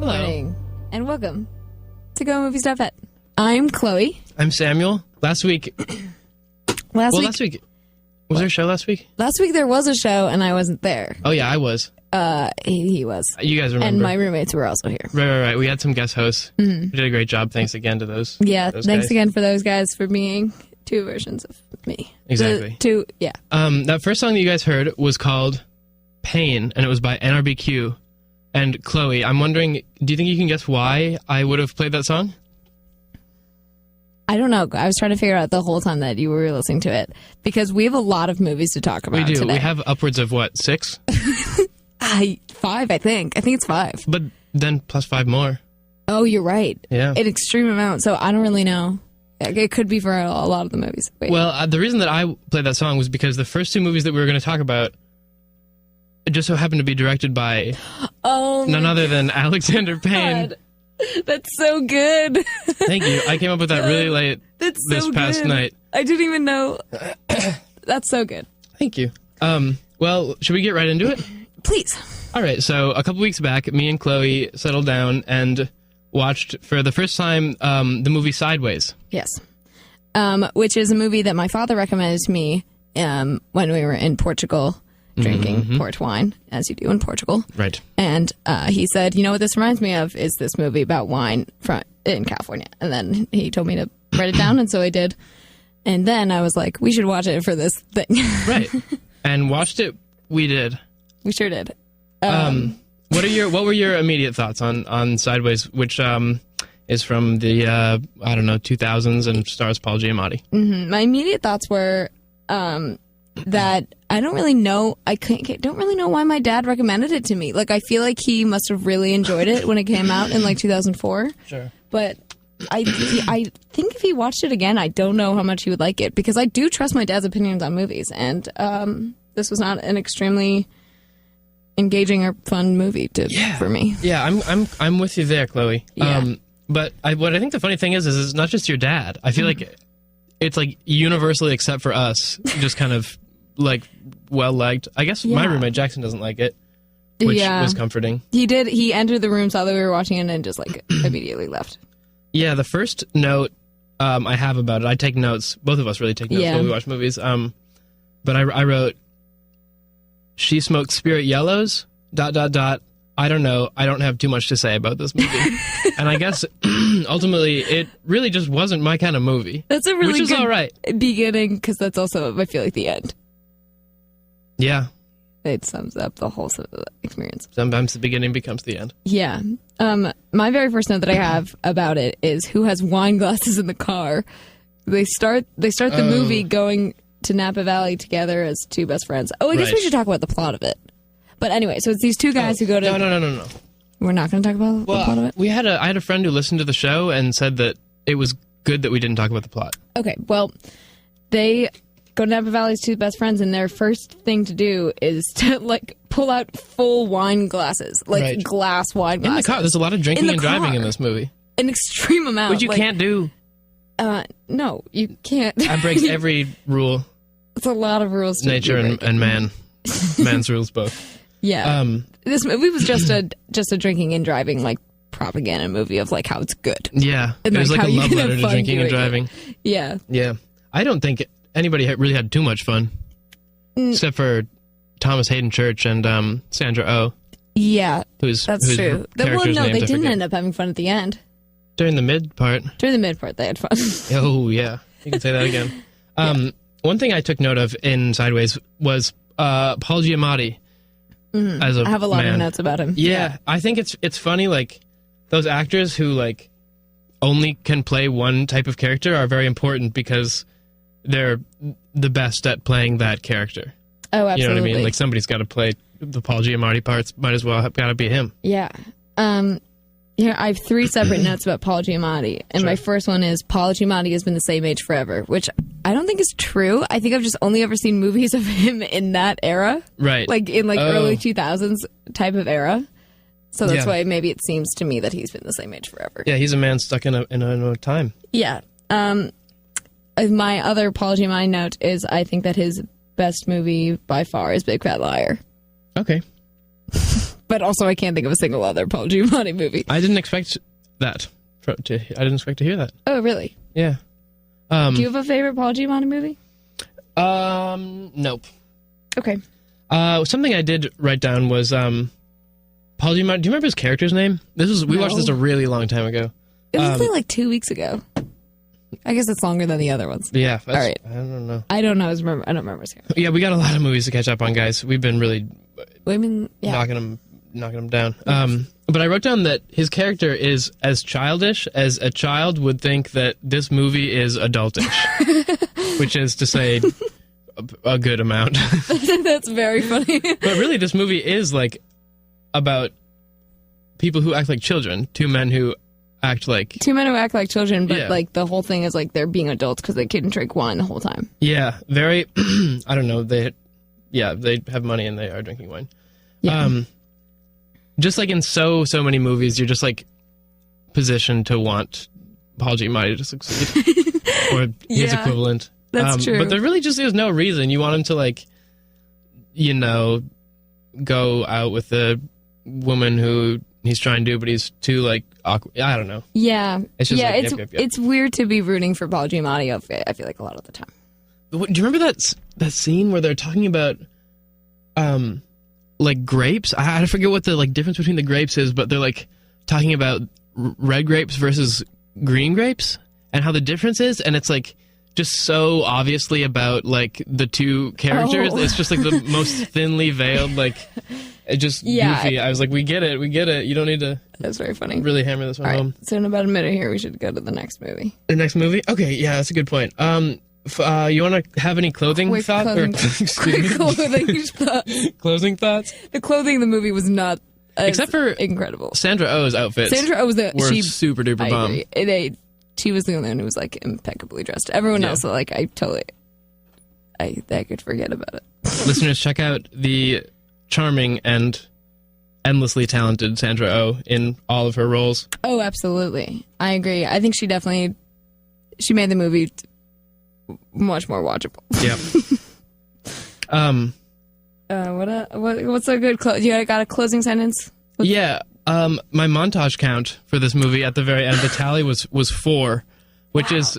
Good morning, and welcome to GoMoviesDotPet. I'm Chloe. I'm Samuel. Last week... Last week... Was there a show last week? Last week there was a show, and I wasn't there. Oh, yeah, I was. He was. You guys remember. And my roommates were also here. Right. We had some guest hosts. Mm-hmm. We did a great job. Thanks again to those. Yeah, those thanks guys. again for those guys for being two versions of me. Exactly. Yeah. That first song that you guys heard was called Pain, and it was by NRBQ. And Chloe, I'm wondering, do you think you can guess why I would have played that song? I don't know. I was trying to figure out the whole time that you were listening to it, because we have a lot of movies to talk about. We do. Today. We have upwards of, what, 6? 5, I think. I think it's 5. But then plus 5 more. Oh, you're right. Yeah. An extreme amount, so I don't really know. It could be for a lot of the movies. Wait. Well, the reason that I played that song was because the first 2 movies that we were going to talk about it just so happened to be directed by none other than Alexander Payne. God. That's so good. Thank you. I came up with that really late this past night. I didn't even know. That's so good. Thank you. Well, should we get right into it? Please. All right. So a couple weeks back, me and Chloe settled down and watched for the first time the movie Sideways. Yes. Which is a movie that my father recommended to me when we were in Portugal. Drinking port wine, as you do in Portugal. Right. And he said, you know what this reminds me of is this movie about wine in California. And then he told me to write it down, and so I did. And then I was like, we should watch it for this thing. Right. And watched it, we did. We sure did. What were your immediate thoughts on Sideways, which is from the, 2000s and stars Paul Giamatti? Mm-hmm. My immediate thoughts were... that I don't really know. Don't really know why my dad recommended it to me. Like, I feel like he must have really enjoyed it when it came out in like 2004. Sure. But I think if he watched it again, I don't know how much he would like it, because I do trust my dad's opinions on movies, and this was not an extremely engaging or fun movie for me. Yeah, I'm with you there, Chloe. Yeah. But what I think the funny thing is it's not just your dad. I feel like it's like universally, except for us, just kind of like well liked. I guess my roommate Jackson doesn't like it, which was comforting. He did. He entered the room, saw that we were watching it, and just like immediately left. Yeah. The first note I have about it, I take notes. Both of us really take notes when we watch movies. But I wrote, she smoked spirit yellows, ... I don't know. I don't have too much to say about this movie. And I guess, ultimately, it really just wasn't my kind of movie. That's a really good all right. beginning, because that's also, I feel like, the end. Yeah. It sums up the whole experience. Sometimes the beginning becomes the end. Yeah. My very first note that I have about it is, who has wine glasses in the car? They start the movie going to Napa Valley together as two best friends. Oh, I guess we should talk about the plot of it. But anyway, so it's these two guys who go to... No. We're not going to talk about the plot of it? I had a friend who listened to the show and said that it was good that we didn't talk about the plot. Okay, well, they go to Napa Valley as two best friends, and their first thing to do is to, like, pull out full wine glasses. Like, glass wine glasses. In the car. There's a lot of drinking and driving in this movie. An extreme amount. Which you can't do. No, you can't. That breaks every rule. It's a lot of rules to nature and man. Man's rules both. Yeah. This movie was just a drinking and driving, like, propaganda movie of, like, how it's good. Yeah. And, it was like a love letter to drinking and driving. Yeah. Yeah. I don't think anybody really had too much fun. Except for Thomas Hayden Church and Sandra Oh. Yeah. That's true. Well, no, they didn't end up having fun at the end. During the mid part. During the mid part, they had fun. Oh, yeah. You can say that again. One thing I took note of in Sideways was Paul Giamatti. Mm-hmm. As a I have a lot man. of notes about him. Yeah, I think it's funny, like, those actors who, like, only can play one type of character are very important because they're the best at playing that character. Oh, absolutely. You know what I mean? Like, somebody's got to play the Paul Giamatti parts. Might as well have got to be him. Yeah. Yeah, I have 3 separate notes about Paul Giamatti. And my first one is, Paul Giamatti has been the same age forever, which I don't think is true. I think I've just only ever seen movies of him in that era. Right. Like, in, like, early 2000s type of era. So that's why maybe it seems to me that he's been the same age forever. Yeah, he's a man stuck in a time. Yeah. My other Paul Giamatti note is, I think that his best movie by far is Big Fat Liar. Okay. But also, I can't think of a single other Paul Giamatti movie. I didn't expect that. I didn't expect to hear that. Oh, really? Yeah. Do you have a favorite Paul Giamatti movie? Nope. Okay. Something I did write down was Paul Giamatti. Do you remember his character's name? We watched this a really long time ago. It was only like 2 weeks ago. I guess it's longer than the other ones. Yeah. All right. I don't know. I don't remember his character. Yeah, we got a lot of movies to catch up on, guys. We've been really knocking them down. But I wrote down that his character is as childish as a child would think that this movie is adultish, which is to say a good amount. That's very funny. But really, this movie is like about people who act like children, two men who act like children, but like the whole thing is like they're being adults because they couldn't drink wine the whole time. Yeah, very. I don't know. They have money and they are drinking wine. Yeah. Just like in so many movies, you're just like positioned to want Paul Giamatti to succeed or his equivalent. That's true. But there really just is no reason. You want him to like, go out with a woman who he's trying to do, but he's too like awkward. I don't know. Yeah. It's just it's weird to be rooting for Paul Giamatti. I feel like a lot of the time. Do you remember that scene where they're talking about like grapes? I forget what the like difference between the grapes is, but they're like talking about red grapes versus green grapes and how the difference is, and it's like just so obviously about like the two characters. It's just like the most thinly veiled, like just goofy. I was like, we get it. You don't need to. That's very funny. Really hammer this one home. So in about a minute here, we should go to the next movie. The next movie? Okay, yeah, that's a good point. You want to have any clothing thoughts? Closing thoughts? The clothing in the movie was not except for incredible. Sandra Oh's outfits. Sandra Oh were super duper bomb. She was the only one who was like impeccably dressed. Everyone else, like I could forget about it. Listeners, check out the charming and endlessly talented Sandra Oh in all of her roles. Oh, absolutely. I agree. I think she made the movie much more watchable. Yeah. What's a good you got a closing sentence? My montage count for this movie at the very end, the tally was 4, which is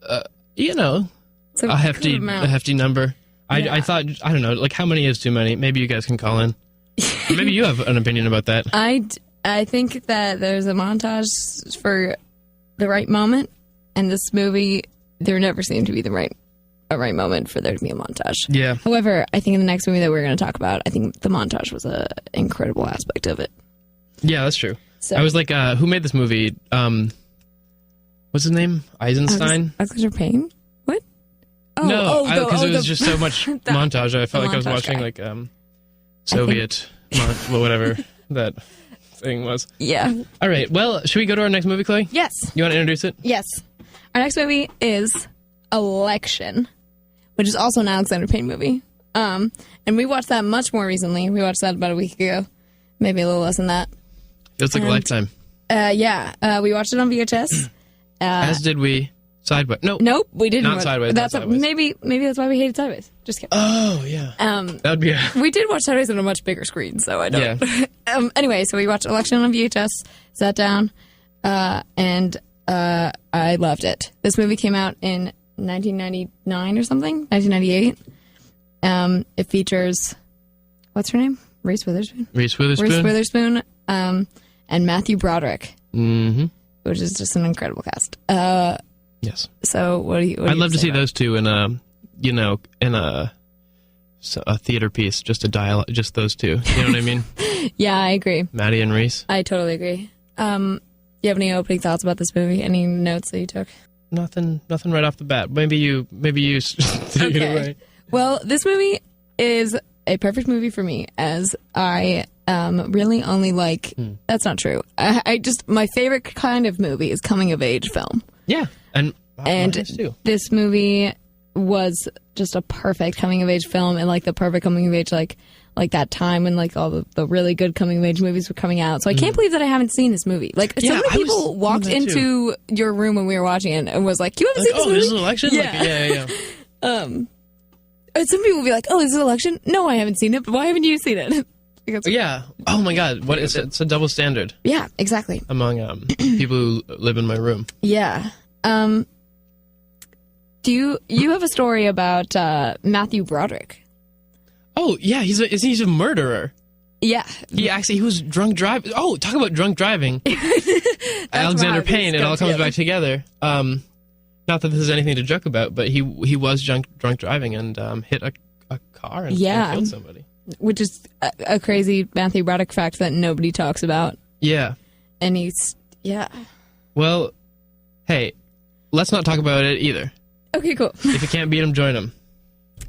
a hefty number. I thought, I don't know, like how many is too many? Maybe you guys can call in. Maybe you have an opinion about that. I think that there's a montage for the right moment, and this movie there never seemed to be a right moment for there to be a montage. Yeah. However, I think in the next movie that we're going to talk about, I think the montage was an incredible aspect of it. Yeah, that's true. So, I was like, who made this movie? What's his name? Eisenstein? Alexander Payne? What? No, because it was just so much montage. I felt like I was watching like Soviet, whatever that thing was. Yeah. All right. Well, should we go to our next movie, Chloe? Yes. You want to introduce it? Yes. Our next movie is Election, which is also an Alexander Payne movie. And we watched that much more recently. We watched that about a week ago. Maybe a little less than that. Feels like a lifetime. We watched it on VHS. As did we. Sideways. Nope, we didn't. Not Sideways. That's not Sideways. Maybe that's why we hated Sideways. Just kidding. Oh yeah. That'd be. We did watch Sideways on a much bigger screen, so I don't. Yeah. Anyway, so we watched Election on VHS. Sat down, and I loved it. This movie came out in 1999 or something. 1998. It features what's her name? Reese Witherspoon. And Matthew Broderick. Mm-hmm. Which is just an incredible cast. Yes. So what do you? I'd love to see those two in a theater piece, just a dialogue, just those two. You know what I mean? Yeah, I agree. Maddie and Reese. I totally agree. You have any opening thoughts about this movie? Any notes that you took? Nothing right off the bat. Maybe you take it away. Well, this movie is a perfect movie for me, as I really only like. That's not true. I just my favorite kind of movie is coming of age film. Yeah, and this movie was just a perfect coming of age film, and like the perfect coming of age like that time when like all the really good coming of age movies were coming out. So I can't believe that I haven't seen this movie. Like so many people walked into your room when we were watching it and was like, "You haven't seen this movie? This is Election?" Yeah, And some people will be like, "Oh, is this Election?" No, I haven't seen it. But why haven't you seen it? Yeah. Oh my God. What is it? It's a double standard. Yeah, exactly. Among people who live in my room. Yeah. Do you have a story about Matthew Broderick? Oh yeah, he's a murderer. Yeah. He was drunk driving. Oh, talk about drunk driving. Alexander Payne. It all comes back together. Not that this is anything to joke about, but he was drunk driving and hit a car and killed somebody. Which is a crazy Matthew Broderick fact that nobody talks about. Yeah. And Well, hey, let's not talk about it either. Okay, cool. If you can't beat him, join him.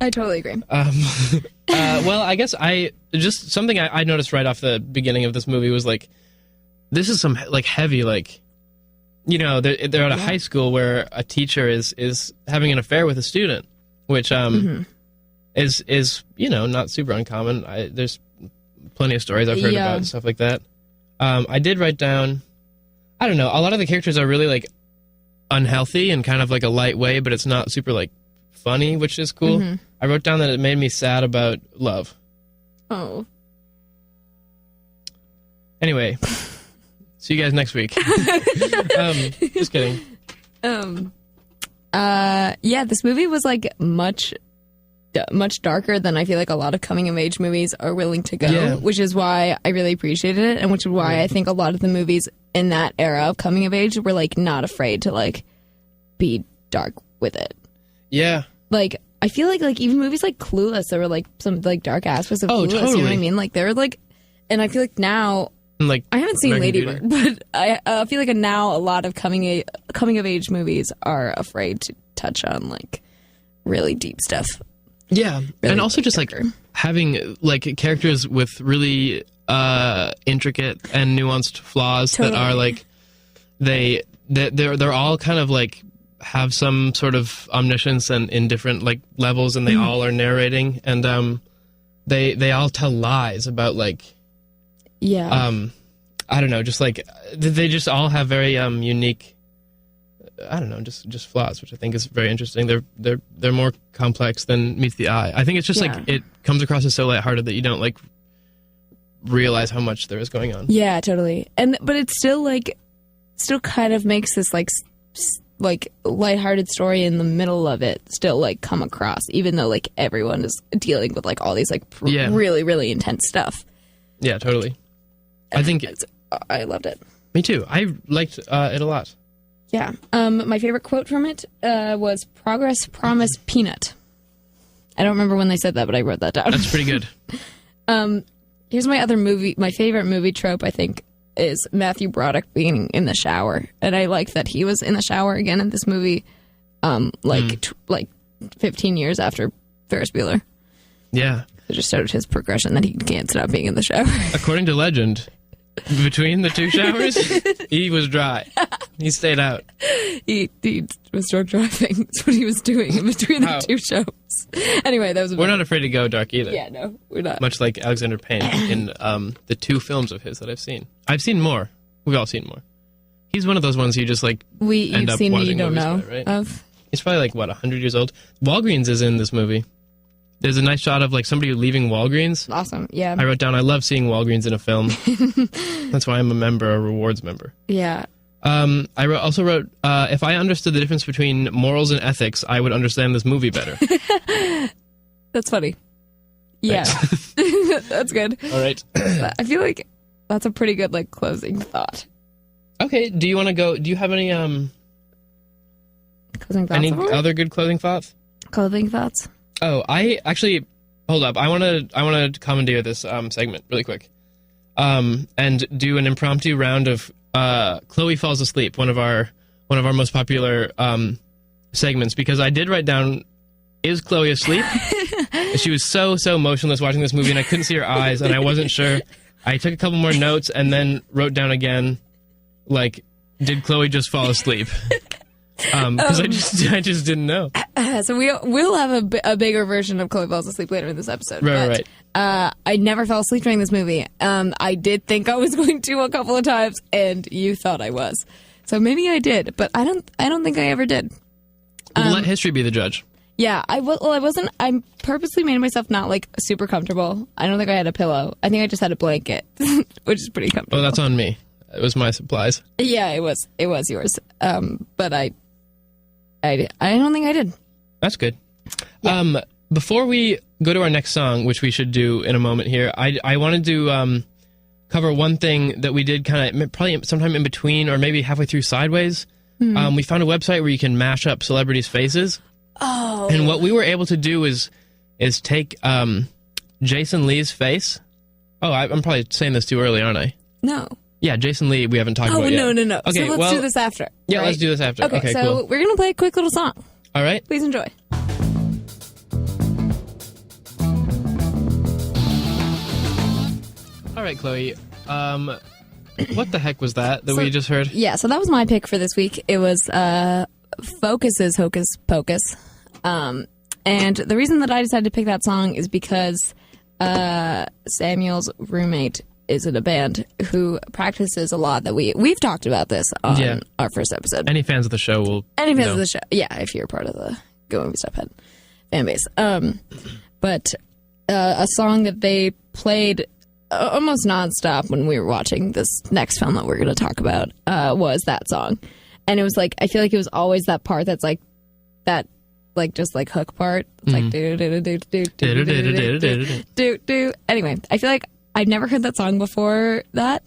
I totally agree. Well, I guess something I noticed right off the beginning of this movie was like, this is some like heavy, like, you know, they're at a high school where a teacher is having an affair with a student, which is you know, not super uncommon. There's plenty of stories I've heard about and stuff like that. I did write down, I don't know, a lot of the characters are really like unhealthy and kind of like a light way, but it's not super like funny, which is cool. I wrote down that it made me sad about love. Oh. Anyway, see you guys next week. Just kidding. Yeah, this movie was like much darker than I feel like a lot of coming of age movies are willing to go, which is why I really appreciated it, and which is why I think a lot of the movies in that era of coming of age were like not afraid to like be dark with it. Yeah. Like I feel like even movies like Clueless, there were like some like dark aspects of Clueless. Totally. You know what I mean? Like they were like, and I feel like now, like I haven't seen Lady Bird, but I feel like now a lot of coming of age movies are afraid to touch on like really deep stuff. Yeah, really, and also just like having like characters with really intricate and nuanced flaws that are like they're all kind of like have some sort of omniscience and in different like levels, and they all are narrating, and they all tell lies about like I don't know, just like they just all have very unique, I don't know, just flaws, which I think is very interesting. They're more complex than meets the eye. I think it's just like it comes across as so lighthearted that you don't like realize how much there is going on. Yeah, totally. But it's still kind of makes this like lighthearted story in the middle of it still like come across, even though like everyone is dealing with like all these like really, really intense stuff. Yeah, totally. I think I loved it. Me too. I liked it a lot. Yeah. My favorite quote from it was "Progress, promise, peanut." I don't remember when they said that, but I wrote that down. That's pretty good. Here's my favorite movie trope, I think, is Matthew Broderick being in the shower. And I like that he was in the shower again in this movie, like 15 years after Ferris Bueller. Yeah. It just showed his progression that he can't stop being in the shower. According to legend, between the two showers, he was dry. He stayed out. He was drunk driving. That's what he was doing in between the two shows. Anyway, that was. We're not afraid to go dark either. Yeah, no, we're not. Much like Alexander Payne in the two films of his that I've seen. I've seen more. We've all seen more. He's one of those ones you just like end up watching you don't know by, right? of. He's probably like 100 years old. Walgreens is in this movie. There's a nice shot of like somebody leaving Walgreens. Awesome, yeah. I wrote down, I love seeing Walgreens in a film. That's why I'm a rewards member. Yeah. I also wrote, if I understood the difference between morals and ethics, I would understand this movie better. That's funny. Yeah. That's good. All right. I feel like that's a pretty good like closing thought. Okay. Do you want to go? Do you have any closing thoughts? Any other good closing thoughts? Closing thoughts. Oh, I actually hold up. I want to commandeer this segment really quick, and do an impromptu round of Chloe Falls Asleep, one of our most popular segments, because I did write down, is Chloe asleep? She was so motionless watching this movie, and I couldn't see her eyes, and I wasn't sure. I took a couple more notes and then wrote down again, like, did Chloe just fall asleep? Because I just didn't know. So we'll have a bigger version of Chloe Falls Asleep later in this episode. Right. I never fell asleep during this movie. I did think I was going to a couple of times, and you thought I was. So maybe I did, but I don't think I ever did. Let history be the judge. Yeah, I wasn't. I purposely made myself not like super comfortable. I don't think I had a pillow. I think I just had a blanket, which is pretty comfortable. Oh, that's on me. It was my supplies. Yeah, it was yours. But I don't think I did. That's good. Yeah. Before we go to our next song, which we should do in a moment here, I wanted to cover one thing that we did kind of probably sometime in between or maybe halfway through Sideways. We found a website where you can mash up celebrities' faces. Oh. And what we were able to do is take Jason Lee's face. Oh, I'm probably saying this too early, aren't I? No. Yeah, Jason Lee, we haven't talked about yet. No. Okay, so let's do this after. Yeah, right? let's do this after. Okay, so cool. We're going to play a quick little song. All right. Please enjoy. All right, Chloe. What the heck was that we just heard? Yeah, so that was my pick for this week. It was Focus's Hocus Pocus. And the reason that I decided to pick that song is because Samuel's roommate is in a band who practices a lot that we've talked about this on our first episode. Any fans of the show will know. Of the show. Yeah, if you're part of the GoMoviesDotPet fan base. But a song that they played almost nonstop when we were watching this next film that we're going to talk about was that song. And it was like, I feel like it was always that part that's like that, like just like hook part. It's like do do do do do do do do. Anyway, I feel like I've never heard that song before that,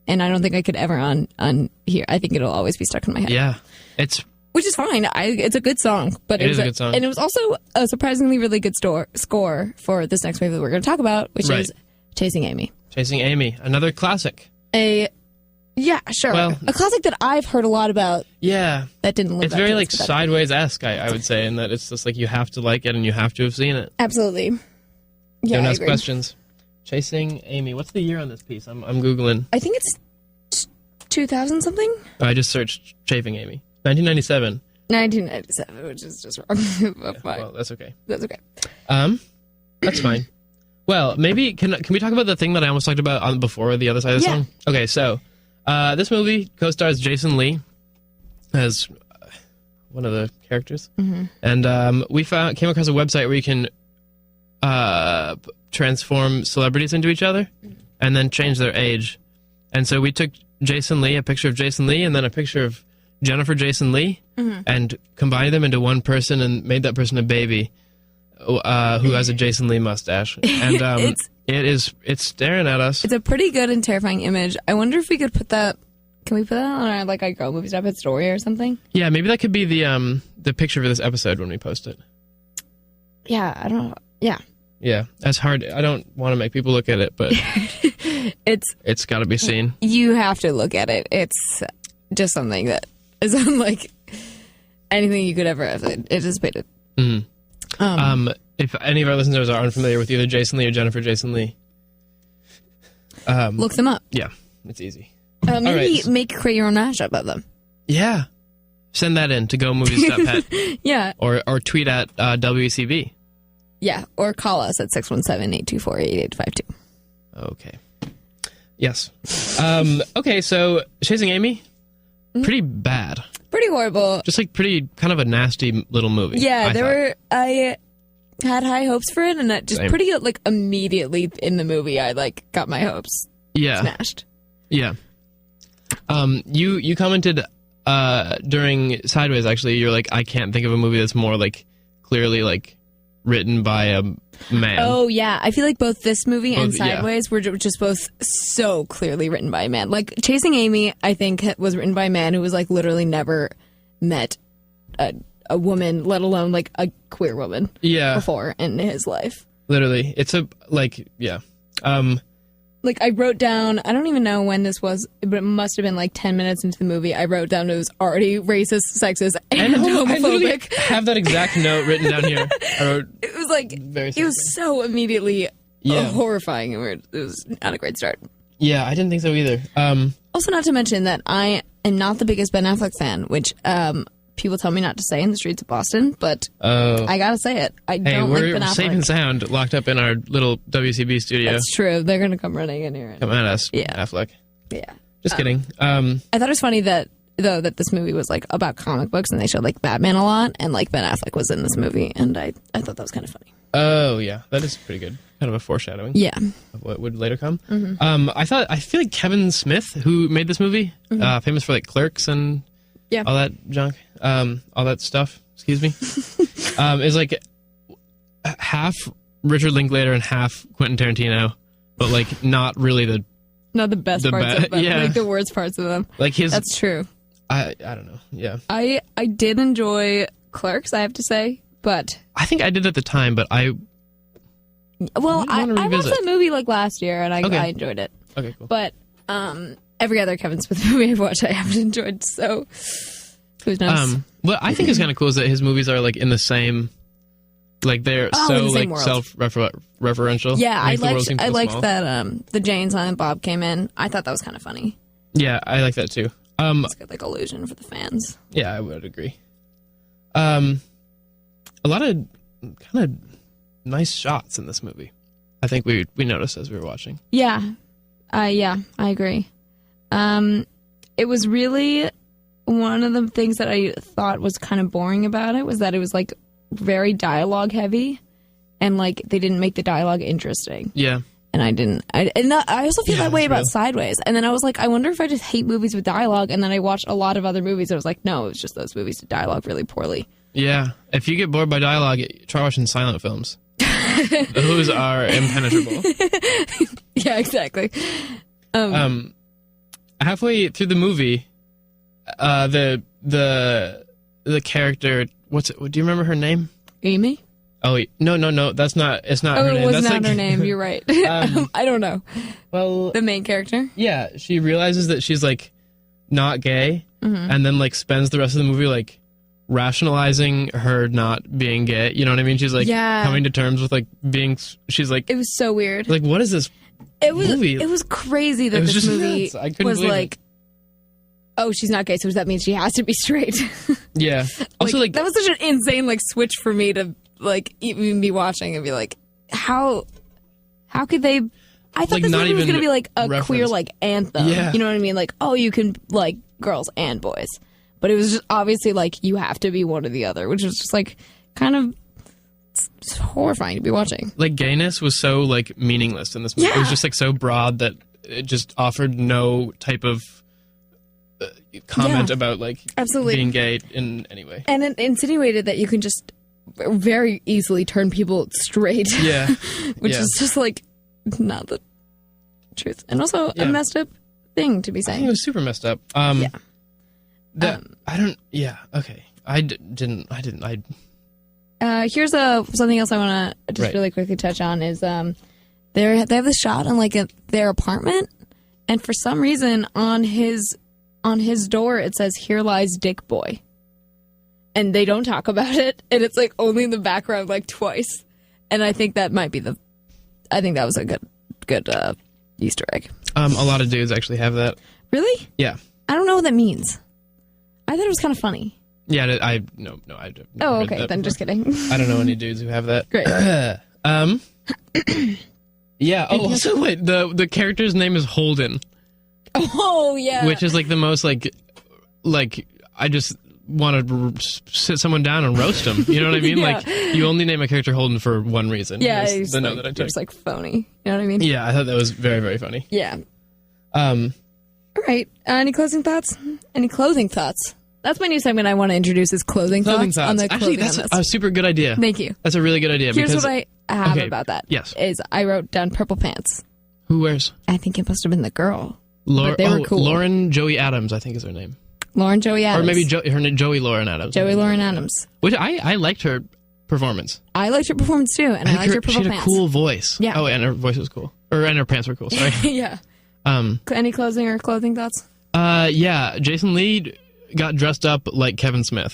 and I don't think I could ever on here. I think it'll always be stuck in my head. Yeah, which is fine. It's a good song, but it was a good song, and it was also a surprisingly really good score for this next wave that we're going to talk about, which is Chasing Amy. Chasing Amy, another classic. Yeah, sure. Well, a classic that I've heard a lot about. Yeah. That didn't live It's very like Sideways-esque, I would say, in that it's just like you have to like it and you have to have seen it. Absolutely. Yeah, Don't ask questions. Chasing Amy. What's the year on this piece? I'm Googling. I think it's 2000 something. I just searched Chasing Amy. 1997. 1997, which is just wrong. Well, that's okay. That's okay. That's fine. Well, maybe can we talk about the thing that I almost talked about before the other side of the song? Okay, so this movie co-stars Jason Lee as one of the characters, and we came across a website where you can transform celebrities into each other and then change their age. And so we took Jason Lee, a picture of Jason Lee, and then a picture of Jennifer Jason Lee, and combined them into one person and made that person a baby who has a Jason Lee mustache. And it's staring at us. It's a pretty good and terrifying image. I wonder if we could put that. Can we put that on our like GoMoviesDotPet story or something? Yeah, maybe that could be the picture for this episode when we post it. Yeah, I don't know. Yeah. Yeah, that's hard. I don't want to make people look at it, but it's got to be seen. You have to look at it. It's just something that is unlike anything you could ever have anticipated. If any of our listeners are unfamiliar with either Jason Lee or Jennifer Jason Lee, look them up. Yeah, it's easy. Maybe create your own mashup of them. Yeah, send that in to GoMovies.pet. Yeah, or tweet at WCB. Yeah, or call us at 617-824-8852. Okay. Yes. Okay, so Chasing Amy, pretty bad. Pretty horrible. Just like pretty kind of a nasty little movie. Yeah, I had high hopes for it, and that just pretty like immediately in the movie I like got my hopes smashed. Yeah. You commented during Sideways, actually, you're like, I can't think of a movie that's more like clearly like written by a man. Oh, yeah. I feel like both this movie and Sideways were just both so clearly written by a man. Like, Chasing Amy, I think, was written by a man who was, like, literally never met a woman, let alone, like, a queer woman before in his life. Literally. It's a, like, yeah. Like, I wrote down, I don't even know when this was, but it must have been like 10 minutes into the movie. I wrote down it was already racist, sexist, and homophobic. I have that exact note written down here. I wrote it was like, it was so immediately horrifying, and it was not a great start. Yeah, I didn't think so either. Also, not to mention that I am not the biggest Ben Affleck fan, which people tell me not to say in the streets of Boston, but I gotta say it. I don't like Ben Affleck. We're safe and sound, locked up in our little WCB studio. That's true. They're gonna come running in here. Come at us, Affleck. Yeah. Just kidding. I thought it was funny that though, that this movie was like about comic books, and they showed like Batman a lot, and like Ben Affleck was in this movie, and I thought that was kind of funny. Oh yeah, that is pretty good. Kind of a foreshadowing. Yeah. Of what would later come. I feel like Kevin Smith, who made this movie, famous for like Clerks and all that junk, all that stuff. Excuse me. Is like half Richard Linklater and half Quentin Tarantino, but like not really not the best parts of them, like the worst parts of them. Like his. That's true. I don't know. Yeah. I did enjoy Clerks, I have to say, but I think I did at the time, but I watched that movie like last year, and I enjoyed it. Okay, cool. But every other Kevin Smith movie I've watched, I haven't enjoyed. So who's knows? What I think is kind of cool is that his movies are like in the same, like they're like self-referential. Yeah, I liked that the Jay and Silent Bob came in. I thought that was kind of funny. Yeah, I like that too. It's a good like illusion for the fans. Yeah, I would agree. A lot of kind of nice shots in this movie. I think we noticed as we were watching. Yeah, I agree. It was really one of the things that I thought was kind of boring about it was that it was like very dialogue heavy, and like they didn't make the dialogue interesting. Yeah. And I also feel that way about Sideways. And then I was like, I wonder if I just hate movies with dialogue. And then I watched a lot of other movies. I was like, no, it's just those movies with dialogue really poorly. Yeah. If you get bored by dialogue, try watching silent films. Those are impenetrable. Yeah, exactly. Halfway through the movie, the character, do you remember her name? Amy? Oh no, that's not. It's not her name. It was that's not her name. You're right. I don't know. Well, the main character. Yeah, she realizes that she's like not gay, and then like spends the rest of the movie like rationalizing her not being gay. You know what I mean? She's like coming to terms with like being. She's like, it was so weird. Like, what is this? Movie? It was crazy that this movie was like, oh, she's not gay, so does that mean she has to be straight? Yeah. Also, like that was such an insane like switch for me to like even be watching and be like, how could they? I thought this movie was going to be like a queer like anthem. Yeah. You know what I mean? Like, oh, you can like girls and boys, but it was just obviously like you have to be one or the other, which was just like kind of horrifying to be watching. Like gayness was so like meaningless in this movie. It was just like so broad that it just offered no type of comment about like being gay in any way. And it insinuated that you can just very easily turn people straight. Yeah. Which is just like not the truth. And also a messed up thing to be saying. I think it was super messed up. Okay. Here's something else I want to just really quickly touch on is they have this shot on like their apartment, and for some reason on his door it says "Here lies Dick Boy." And they don't talk about it, and it's like only in the background like twice. And I think that might be I think that was a good Easter egg. A lot of dudes actually have that. Really? Yeah. I don't know what that means. I thought it was kind of funny. Yeah, I don't. Oh, okay, then just kidding. I don't know any dudes who have that. Great. Yeah. Oh, also wait, the character's name is Holden. Oh yeah. Which is like the most like I just want to sit someone down and roast them. You know what I mean? Yeah. Like, you only name a character Holden for one reason. Yeah, the note that I took. It's like phony. You know what I mean? Yeah, I thought that was very, very funny. Yeah. All right. Any closing thoughts? That's my new segment I want to introduce is clothing thoughts. On the Actually, that's a super good idea. Thank you. That's a really good idea. Here's what I have about that. Yes. Is I wrote down purple pants. Who wears? I think it must have been the girl. But they were cool. Lauren Joey Adams, I think is her name. Lauren Joey Adams. Or maybe Joey Lauren Adams. Joey Lauren Adams. Which I liked her performance. I liked her performance too, and I liked her purple pants. She had a cool voice. Yeah. Oh, and her voice was cool. And her pants were cool, sorry. Yeah. Any closing or clothing thoughts? Yeah. Jason Lee got dressed up like Kevin Smith.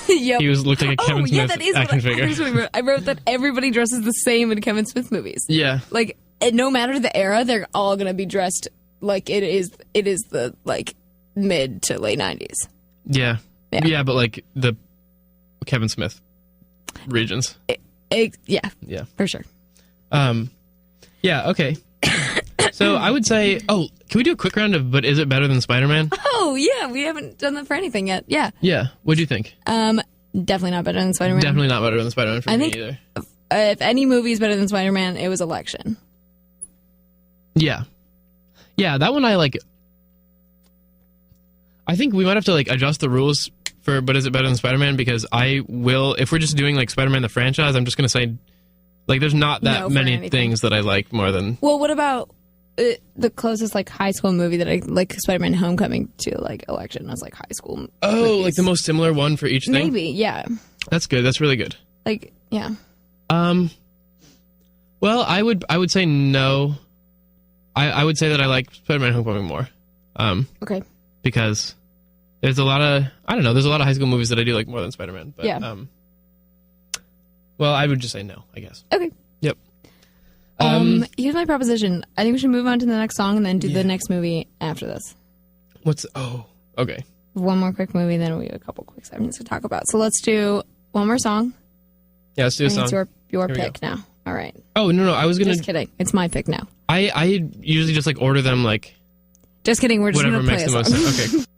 Yep. He looked like a Kevin Smith action figure. I wrote that everybody dresses the same in Kevin Smith movies. Yeah. Like, no matter the era, they're all going to be dressed like it is the, like, mid to late 90s. Yeah. Yeah, but, like, the Kevin Smith regions. Yeah. For sure. Yeah, okay. So I would say, can we do a quick round of, but is it better than Spider-Man? Oh, yeah, we haven't done that for anything yet. Yeah. Yeah. What do you think? Definitely not better than Spider-Man. Definitely not better than Spider-Man for me either. If any movie is better than Spider-Man, it was Election. Yeah. Yeah, that one I like. I think we might have to like adjust the rules for, but is it better than Spider-Man? Because I will, if we're just doing like Spider-Man the franchise, I'm just going to say, like, there's not that many things that I like more than. Well, what about the closest like high school movie that I like, Spider-Man Homecoming to like Election? That's like high school. Movies. Like the most similar one for each thing. Maybe, yeah. That's good. That's really good. Like, yeah. Well, I would say no. I would say that I like Spider-Man Homecoming more. Okay. Because there's a lot of there's a lot of high school movies that I do like more than Spider-Man. But, yeah. Well, I would just say no, I guess. Okay. Yep. Here's my proposition. I think we should move on to the next song and then do the next movie after this. Okay. One more quick movie, then we have a couple quick segments to talk about. So let's do one more song. Yeah, let's do a song. It's your pick now. All right. Oh, no, I was going to... Just kidding. It's my pick now. I usually just like order them like... Just kidding. We're just going to play a song. Whatever makes the most sense. Okay.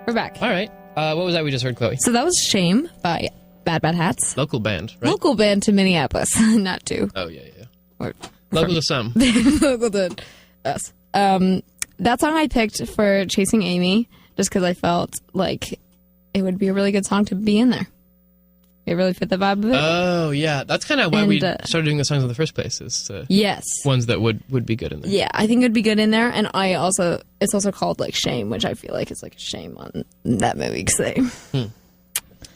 We're back. All right. What was that we just heard, Chloe? So that was Shame by Bad Bad Hats. Local band, right? Local band to Minneapolis, not to. Oh, yeah. Or local to some. Local to us. That song I picked for Chasing Amy just because I felt like it would be a really good song to be in there. It really fit the vibe of it. Oh, yeah. That's kind of why we started doing the songs in the first place. Is yes. Ones that would be good in there. Yeah, I think it would be good in there. And it's also called like Shame, which I feel like is like a shame on that movie.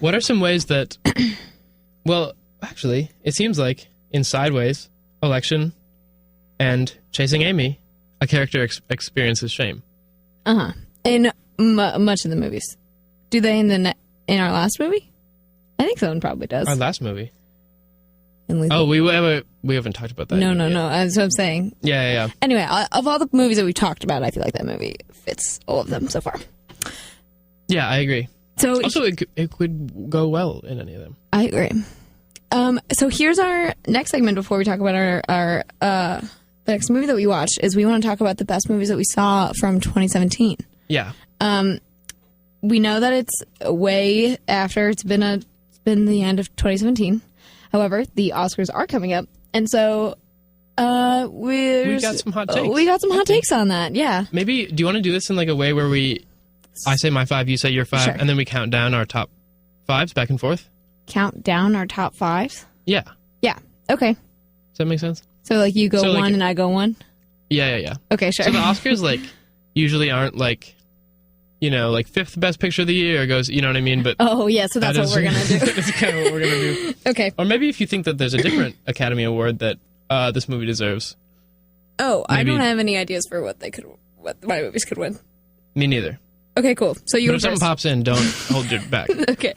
What are some ways that, well, actually, it seems like in Sideways, Election, and Chasing Amy, a character experiences shame. Uh-huh. In much of the movies. Do they in our last movie? I think someone probably does. Our last movie. We haven't talked about that. No. That's what I'm saying. Yeah. Anyway, of all the movies that we've talked about, I feel like that movie fits all of them so far. Yeah, I agree. So also, it could go well in any of them. I agree. So here's our next segment before we talk about our the next movie that we watched. Is we want to talk about the best movies that we saw from 2017. Yeah. We know that it's way after it's been the end of 2017. However, the Oscars are coming up, and so we got some hot takes. We got some hot takes on that. Yeah. Maybe do you want to do this in like a way where I say my 5, you say your 5, sure. and then we count down our top 5s back and forth? Count down our top 5s? Yeah. Yeah. Okay. Does that make sense? So like you go one and I go one? Yeah. Okay, sure. So the Oscars like usually aren't like, like 5th best picture of the year goes, you know what I mean? But oh yeah, so that's what we're gonna do. That's kind of what we're gonna do. Okay. Or maybe if you think that there's a different Academy Award that this movie deserves. Oh, maybe. I don't have any ideas for what my movies could win. Me neither. Okay, cool. So you. But if something pops in, don't hold it back. Okay.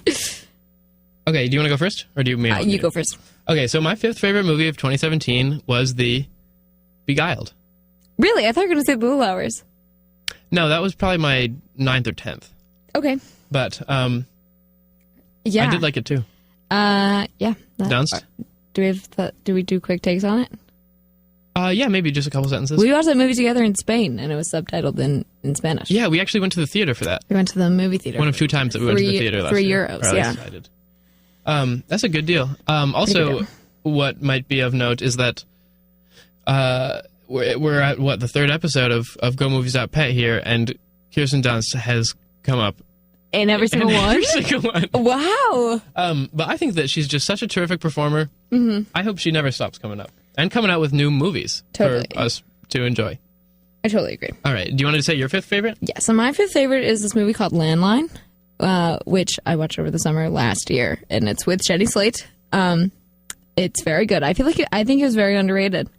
Okay. Do you want to go first, or do you? You go first. Okay. So my 5th favorite movie of 2017 was The Beguiled. Really? I thought you were going to say Blue Hours. No, that was probably my 9th or 10th. Okay. But yeah, I did like it too. Yeah. Dunsed. Do we do quick takes on it? Yeah, maybe just a couple sentences. We watched that movie together in Spain, and it was subtitled in Spanish. Yeah, we actually went to the theater for that. We went to the movie theater. One of 2 times that we went to the theater last year. €3, yeah. I did. That's a good deal. Also, what might be of note is that we're at, the 3rd episode of GoMovies.Pet here, and Kirsten Dunst has come up. In every single one? Every single one. Wow. But I think that she's just such a terrific performer. Mm-hmm. I hope she never stops coming up. And coming out with new movies for us to enjoy. I totally agree. All right. Do you want to say your 5th favorite? Yeah. So my 5th favorite is this movie called Landline, which I watched over the summer last year, and it's with Jenny Slate. It's very good. I think it was very underrated.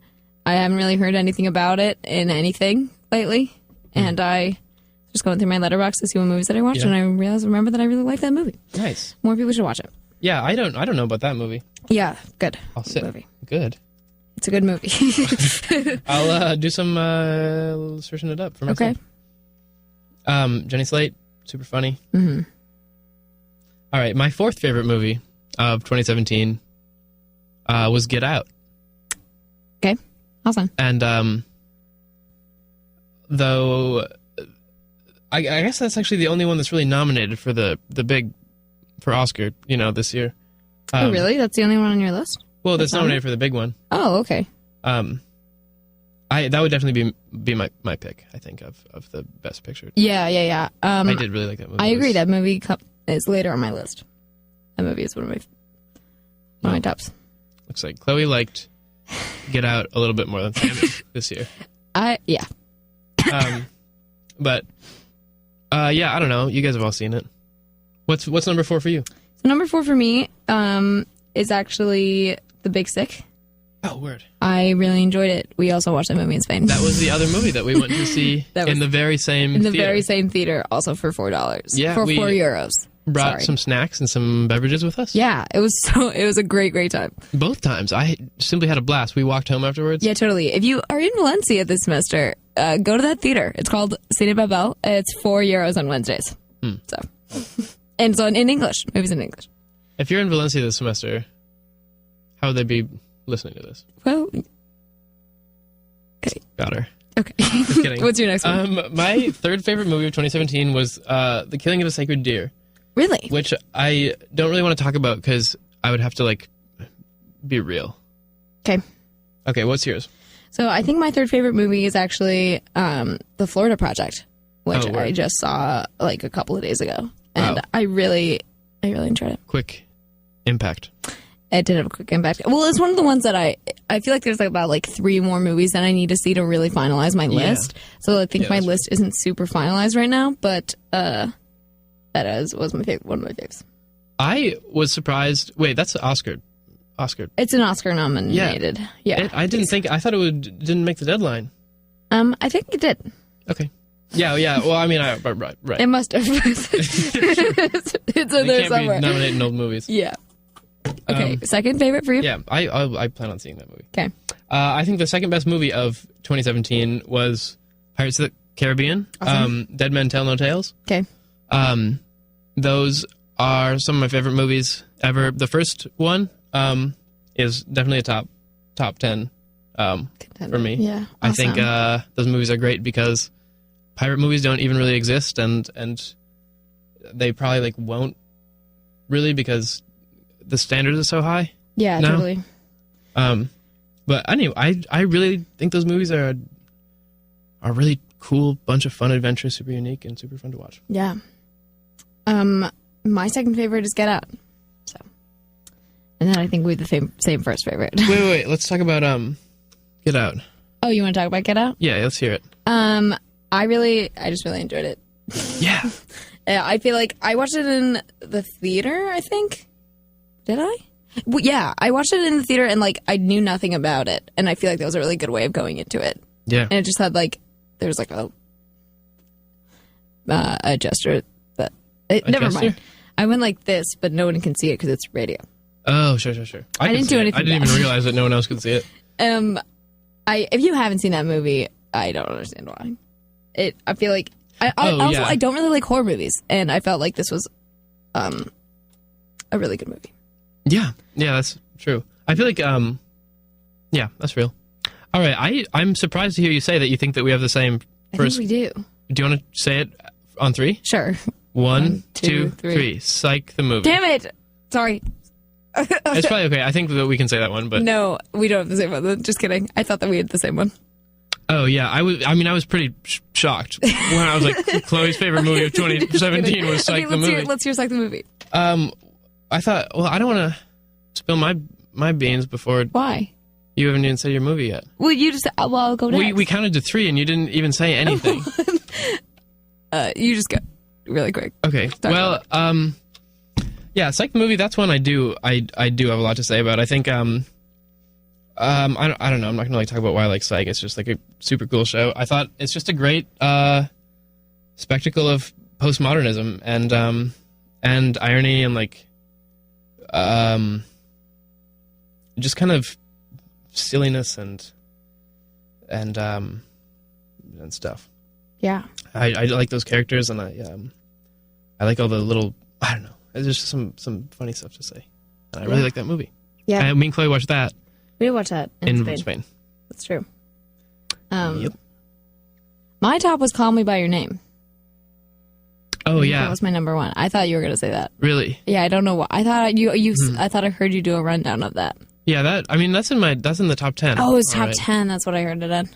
I haven't really heard anything about it in anything lately, and I just going through my letterbox to see what movies that I watched, and I remember that I really like that movie. Nice. More people should watch it. Yeah, I don't know about that movie. Yeah, good. I'll sit. Movie. Good. It's a good movie. I'll do some searching it up for myself. Okay. Jenny Slate, super funny. Mm-hmm. All right, my 4th favorite movie of 2017 was Get Out. Awesome. And though I guess that's actually the only one that's really nominated for for Oscar, this year. Oh, really? That's the only one on your list? Well, that's nominated for the big one. Oh, okay. That would definitely be my pick, I think, of the best picture. Yeah. I did really like that movie. I agree. That movie is later on my list. That movie is one of my tops. Looks like Chloe liked Get Out a little bit more than Sammy this year. Yeah. But yeah, I don't know. You guys have all seen it. What's number 4 for you? So number 4 for me is actually The Big Sick. Oh, word. I really enjoyed it. We also watched that movie in Spain. That was the other movie that we went to see in the very same theater. Very same theater, also for $4. Yeah, for €4. Brought some snacks and some beverages with us. Yeah, it was a great time. Both times. I simply had a blast. We walked home afterwards. Yeah, totally. If you are in Valencia this semester, go to that theater. It's called Cine Babel. It's €4 on Wednesdays. So, and it's in English. Movies in English. If you're in Valencia this semester, how would they be listening to this? Well, okay. Got her. Okay. Just kidding. What's your next one? My third favorite movie of 2017 was The Killing of a Sacred Deer. Really? Which I don't really want to talk about because I would have to, be real. Okay. Okay, what's yours? So I think my third favorite movie is actually The Florida Project, which I just saw, a couple of days ago. And I really enjoyed it. Quick impact. It did have a quick impact. Well, it's one of the ones that I feel like there's about 3 more movies that I need to see to really finalize my list. So I think my list isn't super finalized right now, but was my favorite, one of my faves. I was surprised. Wait, that's Oscar. It's an Oscar nominated. Yeah. I thought it didn't make the deadline. I think it did. Okay. Yeah. Well, I mean, right. It must have. It's in there somewhere. Be nominating old movies. Yeah. Okay, second favorite for you? Yeah, I plan on seeing that movie. Okay. I think the second best movie of 2017 was Pirates of the Caribbean. Awesome. Dead Men Tell No Tales. Okay. Those are some of my favorite movies ever. The first one is definitely a top 10 for me. Yeah. Awesome. I think those movies are great because pirate movies don't even really exist, and they probably won't really because the standards are so high. Yeah, now. totally. But anyway, I really think those movies are a really cool bunch of fun adventures, super unique and super fun to watch. Yeah. My second favorite is Get Out. So, and then I think we have the same first favorite. Wait. Let's talk about Get Out. Oh, you want to talk about Get Out? Yeah, let's hear it. I just really enjoyed it. Yeah. I feel like I watched it in the theater, I think. Did I? Well, yeah, I watched it in the theater and I knew nothing about it, and I feel like that was a really good way of going into it. Yeah. And it just had there was a gesture that never mind. I went like this, but no one can see it because it's radio. Oh, sure. I didn't do anything. I didn't even realize that no one else could see it. If you haven't seen that movie, I don't understand why. I feel like I don't really like horror movies, and I felt like this was a really good movie. Yeah, that's true. I feel like yeah, that's real. All right, I'm surprised to hear you say that you think that we have the same first. I think we do. Do you want to say it on 3? Sure. 1, 2, 3. Psych the movie. Damn it! Sorry. It's probably okay. I think that we can say that one, but no, we don't have the same one. Just kidding. I thought that we had the same one. Oh yeah, I was pretty shocked when I was like, Chloe's favorite movie of 2017 was Psych the movie. Let's hear Psych the movie. I thought, well, I don't want to spill my beans before. Why? You haven't even said your movie yet. Well, you just I'll go next. We counted to 3 and you didn't even say anything. You just go really quick. Okay. Well, yeah, Psych the movie. That's one I do have a lot to say about. I think I don't know. I'm not gonna talk about why I like Psych. It's just a super cool show. I thought it's just a great spectacle of postmodernism and irony and just kind of silliness and stuff. Yeah. I like those characters, and I like all the little, I don't know. There's just some funny stuff to say. And I really like that movie. Yeah. Me and Chloe watched that. We watched that in Spain. Spain. That's true. Yep. My top was Call Me By Your Name. Oh, yeah. That was my number one. I thought you were going to say that. Really? Yeah, I don't know why. I thought I thought I heard you do a rundown of that. Yeah, that's in the top 10. Oh, it was top 10. That's what I heard it in.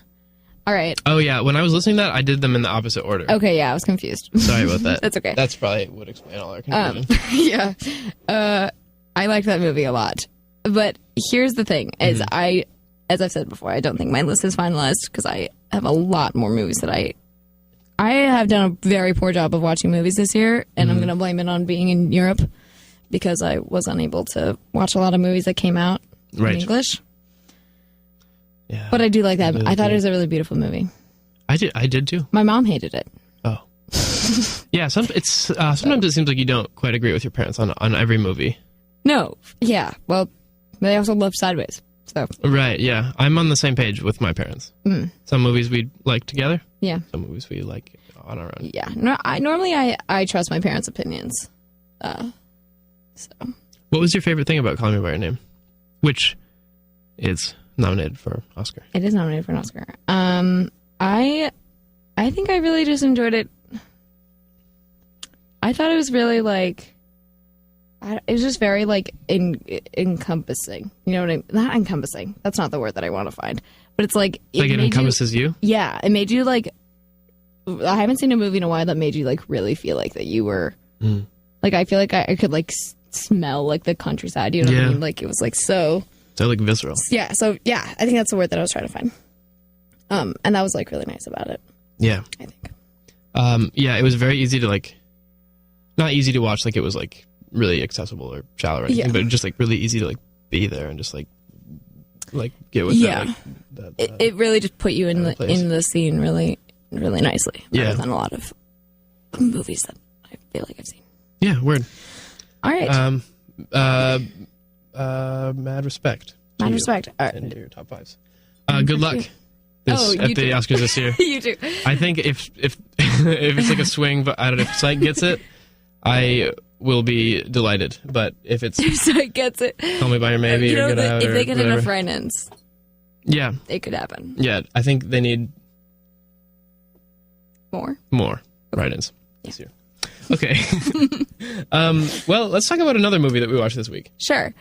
All right. Oh, yeah. When I was listening to that, I did them in the opposite order. Okay, yeah, I was confused. Sorry about that. That's okay. That's probably would explain all our confusion. Yeah. I liked that movie a lot. But here's the thing, is as I've said before, I don't think my list is finalized because I have a lot more movies that I have done a very poor job of watching movies this year, and I'm going to blame it on being in Europe because I was unable to watch a lot of movies that came out in English. Yeah. But I do like that. Really I thought it was a really beautiful movie. I did too. My mom hated it. Oh. Yeah, sometimes it seems like you don't quite agree with your parents on every movie. No. Yeah. Well, they also love Sideways. So. Right, yeah. I'm on the same page with my parents. Some movies we like together. Yeah. Some movies we like on our own. Yeah. No, normally I trust my parents' opinions. So. What was your favorite thing about Call Me By Your Name? Which is nominated for Oscar. It is nominated for an Oscar. I think I really just enjoyed it. I thought it was really it was just very encompassing. You know what I mean? Not encompassing. That's not the word that I want to find. But it's like it encompasses you? Yeah, it made you I haven't seen a movie in a while that made you really feel like that you were I feel like I could smell the countryside. You know what I mean? It was so visceral. Yeah. So yeah, I think that's the word that I was trying to find. And that was really nice about it. Yeah. I think. Yeah, it was very easy to not easy to watch. It was really accessible or shallow or anything, but just really easy to be there and just get with that. It really just put you in the scene really, really nicely. Rather than a lot of movies that I feel like I've seen. Yeah, word. All right. Mad respect. Mad respect. All right. And your top fives. Good luck. At the Oscars this year. You do. I think if it's a swing, but I don't know if Psych gets it, I will be delighted. But if Psych gets it, Call Me By Your Maybe or Get Out, if they get whatever. enough write-ins, it could happen. Yeah, I think they need more write-ins this year. Okay. Well, let's talk about another movie that we watched this week. Sure.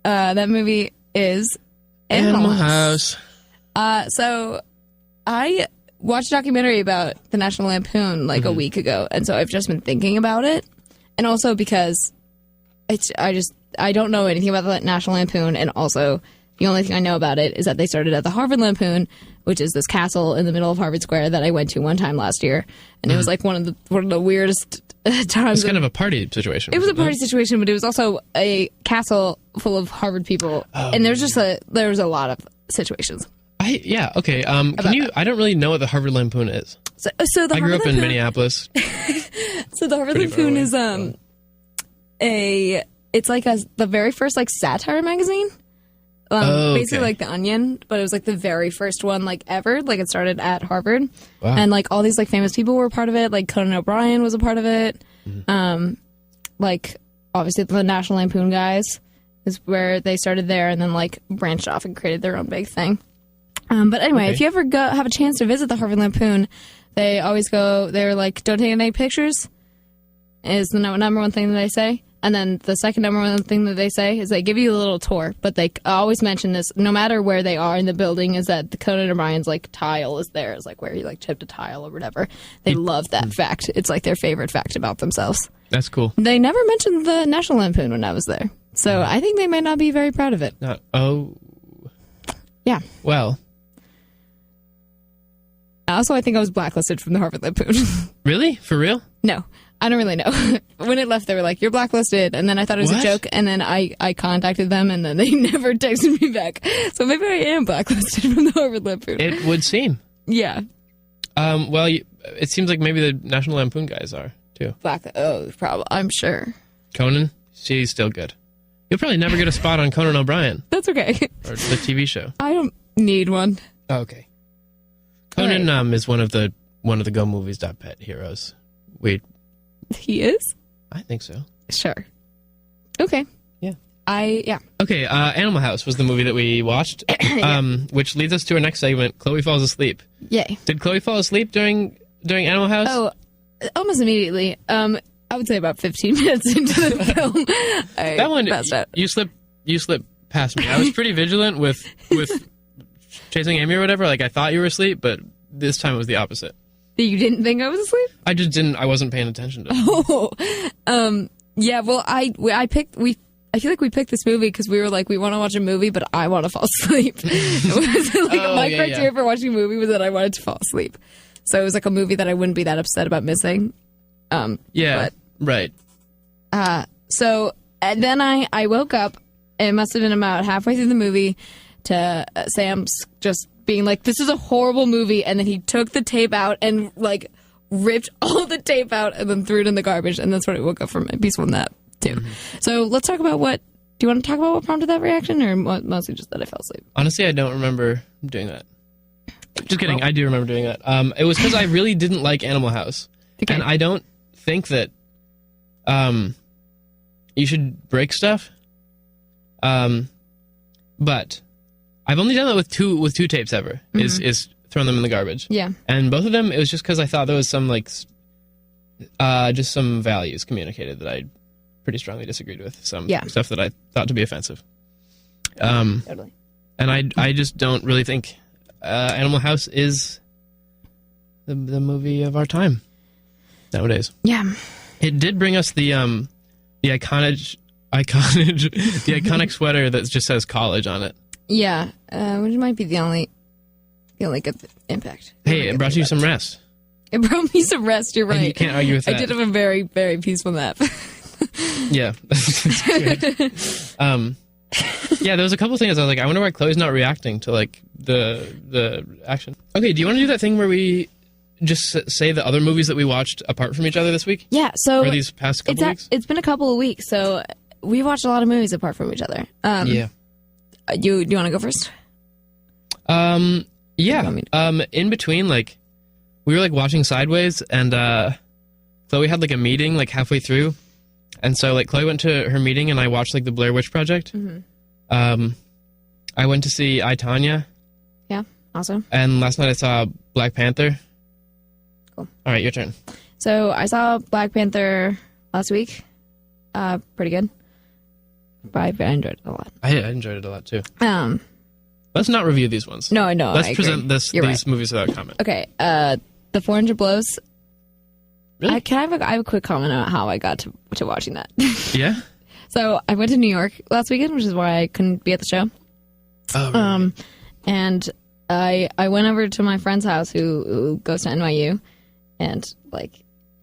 That movie is Animal House. So I watched a documentary about the National Lampoon a week ago, and so I've just been thinking about it, and also because I don't know anything about the National Lampoon, and also the only thing I know about it is that they started at the Harvard Lampoon, which is this castle in the middle of Harvard Square that I went to one time last year, and it was one of the weirdest times. It's kind of a party situation. It was a party situation, but it was also a castle full of Harvard people, and there was a lot of situations. Okay. I don't really know what the Harvard Lampoon is. So the I grew up in Minneapolis. So the Harvard Lampoon is the very first satire magazine. Basically The Onion, but it was the very first one ever. It started at Harvard. Wow. And all these famous people were part of it. Conan O'Brien was a part of it. Obviously the National Lampoon guys is where they started there, and then branched off and created their own big thing. But anyway, if you ever have a chance to visit the Harvard Lampoon, they always go, they're don't take any pictures, is the number one thing that they say. And then the second number one thing that they say is they give you a little tour, but they always mention this, no matter where they are in the building, is that the Conan O'Brien's tile is there, is where he chipped a tile or whatever. They love that fact. It's their favorite fact about themselves. That's cool. They never mentioned the National Lampoon when I was there, so I think they might not be very proud of it. Yeah. Well. Also, I think I was blacklisted from the Harvard Lampoon. Really? For real? No. I don't really know. When it left, they were you're blacklisted. And then I thought it was a joke. And then I contacted them, and then they never texted me back. So maybe I am blacklisted from the Harvard Lampoon. It would seem. Yeah. Well, it seems like maybe the National Lampoon guys are, too. Probably. I'm sure. Conan? She's still good. You'll probably never get a spot on Conan O'Brien. That's okay. Or the TV show. I don't need one. Oh, okay. Conan is one of the GoMoviesDotPet heroes. Wait. He is? I think so. Sure. Okay. Yeah. Okay, Animal House was the movie that we watched, which leads us to our next segment, Chloe Falls Asleep. Yay. Did Chloe fall asleep during Animal House? Oh, almost immediately. I would say about 15 minutes into the film. That one, passed out. You slipped past me. I was pretty vigilant with chasing Amy or whatever. Like, I thought you were asleep, but this time it was the opposite. You didn't think I was asleep? I just didn't. I wasn't paying attention to it. Yeah, well, I feel like we picked this movie because we were like, we want to watch a movie, but I want to fall asleep. It was like my criteria for watching a movie was that I wanted to fall asleep. So it was like a movie that I wouldn't be that upset about missing. Right. So and then I woke up. It must have been about halfway through the movie to Sam's just being like, "This is a horrible movie," and then he took the tape out and like ripped all the tape out and then threw it in the garbage, and that's when I woke up from a peaceful nap too. Mm-hmm. So let's talk about what. Do you want to talk about what prompted that reaction, or mostly just that I fell asleep? Honestly, I don't remember doing that. Just kidding. I do remember doing that. It was because I really didn't like Animal House, and I don't think that you should break stuff. But I've only done that with two tapes ever. Mm-hmm. Is thrown them in the garbage. Yeah. And both of them, it was just because I thought there was some like just some values communicated that I pretty strongly disagreed with. Some stuff that I thought to be offensive. Totally. And I just don't really think Animal House is the movie of our time nowadays. Yeah. It did bring us the iconic sweater that just says college on it. Yeah, which might be the only good impact. Hey, it brought you some rest. It brought me some rest, you're right. And you can't argue with that. I did have a very, very peaceful nap. Yeah. Yeah, there was a couple things I was like, I wonder why Chloe's not reacting to like the action. Okay, do you want to do that thing where we just say the other movies that we watched apart from each other this week? Yeah, so... Or these past couple weeks? It's been a couple of weeks, so we watched a lot of movies apart from each other. Yeah. Do you want to go first? Yeah. In between, like, we were, like, watching Sideways, and Chloe had, like, a meeting, like, halfway through. And so, like, Chloe went to her meeting, and I watched, like, the Blair Witch Project. Mm-hmm. I went to see I, Tonya. Yeah, awesome. And last night I saw Black Panther. Cool. All right, your turn. So I saw Black Panther last week. Pretty good. I enjoyed it a lot. I enjoyed it a lot, too. Let's not review these ones. No, Let's present these movies without comment. Okay, The 400 Blows. Really? I have a quick comment on how I got to watching that. Yeah? So I went to New York last weekend, which is why I couldn't be at the show. Oh, really? And I went over to my friend's house who goes to NYU, and like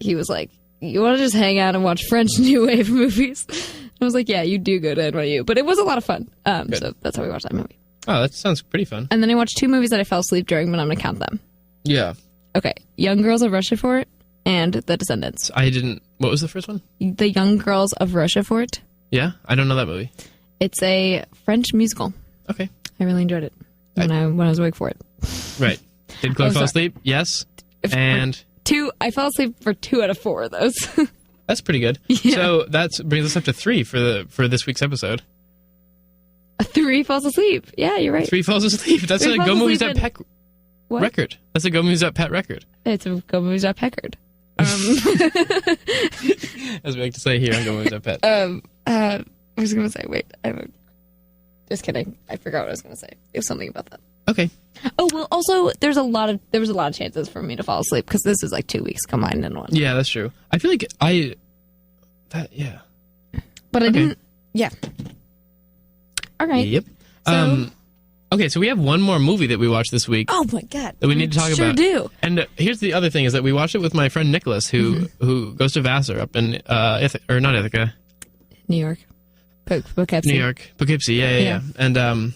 he was like, "You want to just hang out and watch French New Wave movies?" I was like, "Yeah, you do go to NYU," but it was a lot of fun. So that's how we watched that movie. Oh, that sounds pretty fun. And then I watched two movies that I fell asleep during, but I'm gonna count them. Yeah. Okay, Young Girls of Rochefort and The Descendants. I didn't. What was the first one? The Young Girls of Rochefort. Yeah, I don't know that movie. It's a French musical. Okay. I really enjoyed it when I was awake for it. Right. Did Chloe fall asleep? Yes. And I fell asleep for 2 out of 4 of those. That's pretty good. Yeah. So that brings us up to 3 for this week's episode. 3 falls asleep. Yeah, you're right. 3 falls asleep. That's a GoMovies.Pet record. That's a GoMovies.Pet record. It's a GoMovies.Pet record. As we like to say here on GoMovies.Pet. I was going to say, wait. Just kidding. I forgot what I was going to say. It was something about that. Okay. Oh, well, also, there was a lot of chances for me to fall asleep because this is like 2 weeks combined in one. Yeah, that's true. I feel like yeah. But I didn't. Yeah. All right. Yep. So, okay, so we have one more movie that we watched this week. Oh my god. That we need to talk about. Sure do. And here's the other thing is that we watched it with my friend Nicholas, who goes to Vassar up in not Ithaca. New York. Poughkeepsie. New York. Poughkeepsie, yeah. And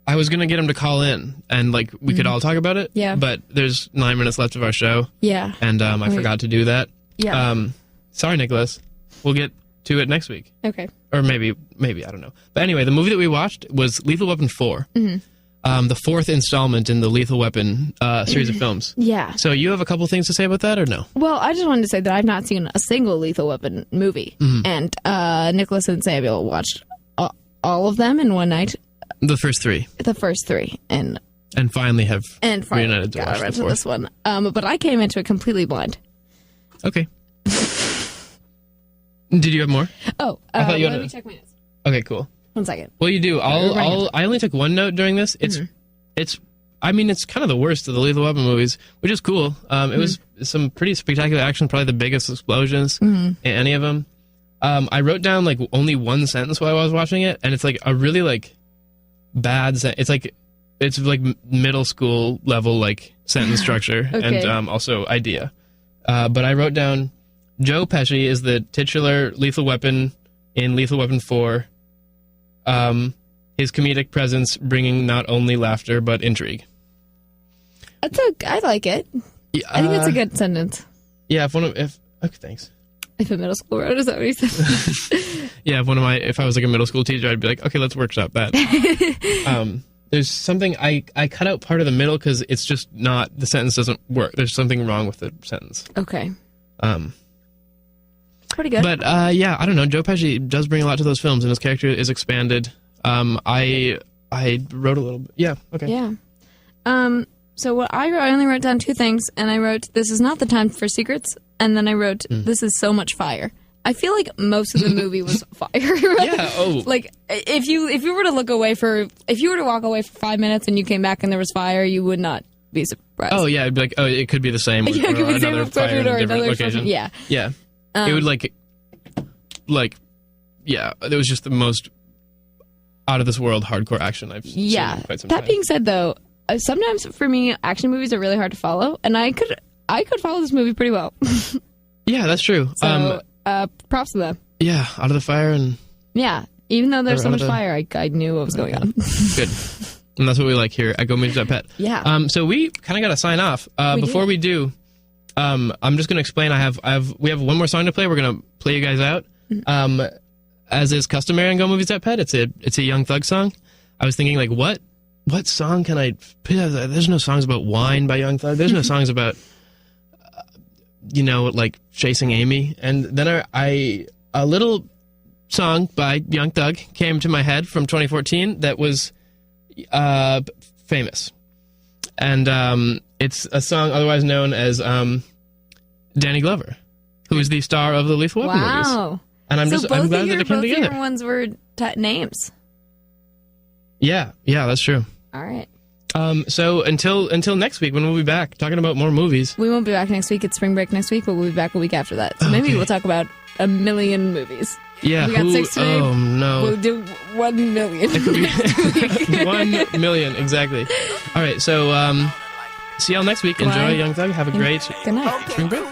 I was going to get him to call in, and like we could all talk about it. Yeah. But there's 9 minutes left of our show. Yeah. And I forgot to do that. Yeah. Sorry, Nicholas. We'll get to it next week. Okay. Or maybe, I don't know. But anyway, the movie that we watched was Lethal Weapon 4. Mm-hmm. The 4th installment in the Lethal Weapon series of films. Yeah. So you have a couple things to say about that, or no? Well, I just wanted to say that I've not seen a single Lethal Weapon movie. Mm-hmm. And Nicholas and Samuel watched all of them in one night. The first three. And finally have reunited to watch this one. But I came into it completely blind. Okay. Did you have more? Oh, let me check my notes. Okay, cool. 1 second. Well, you do. I only took one note during this. It's kind of the worst of the Lethal Weapon movies, which is cool. It was some pretty spectacular action, probably the biggest explosions in any of them. I wrote down like only one sentence while I was watching it, and it's like a really like bad it's like middle school level like sentence structure and also idea. But I wrote down Joe Pesci is the titular Lethal Weapon in Lethal Weapon 4. His comedic presence bringing not only laughter but intrigue. I like it. I think that's a good sentence. Yeah, okay, thanks. If a middle school wrote, is that what he said? Yeah, if I was like a middle school teacher, I'd be like, okay, let's workshop that. There's something I cut out part of the middle because it's just not, the sentence doesn't work. There's something wrong with the sentence. Okay. Pretty good. But yeah, I don't know. Joe Pesci does bring a lot to those films, and his character is expanded. I wrote a little bit. Yeah. Okay. Yeah. So what I wrote, I only wrote down 2 things, and I wrote, "This is not the time for secrets," and then I wrote, "This is so much fire." I feel like most of the movie was fire. Right? Yeah. Oh. Like if you were to walk away for 5 minutes and you came back and there was fire, you would not be surprised. Oh yeah, it'd be like, oh, it could be the same. Yeah, it could be the same fire in a different another location. Yeah. Yeah. It would yeah. It was just the most out of this world hardcore action I've seen in quite some time. That being said, though, sometimes for me, action movies are really hard to follow, and I could follow this movie pretty well. Yeah, that's true. So, props to them. Yeah, out of the fire and... Yeah, even though there's so much fire, I knew what was going on. Good. And that's what we like here at GoMovies.Pet. Yeah. So we kind of got to sign off. Before we do, I'm just going to explain. We have one more song to play. We're going to play you guys out. As is customary on GoMovies.Pet, it's a Young Thug song. I was thinking, like, what song can I... There's no songs about wine by Young Thug. There's no songs about... like Chasing Amy. And then a little song by Young Thug came to my head from 2014 that was famous. And it's a song otherwise known as Danny Glover, who is the star of the Lethal Weapon movies. Wow. And I'm glad that it came together. Both your ones were names. Yeah, that's true. All right. So until next week, when we'll be back talking about more movies. We won't be back next week. It's spring break next week, but we'll be back a week after that. So maybe we'll talk about a million movies. Yeah. We got 6 today. Oh no. We'll do 1 million. It could be 1 million exactly. All right. So see y'all next week. Enjoy Young Thug. Have a great good night. spring break.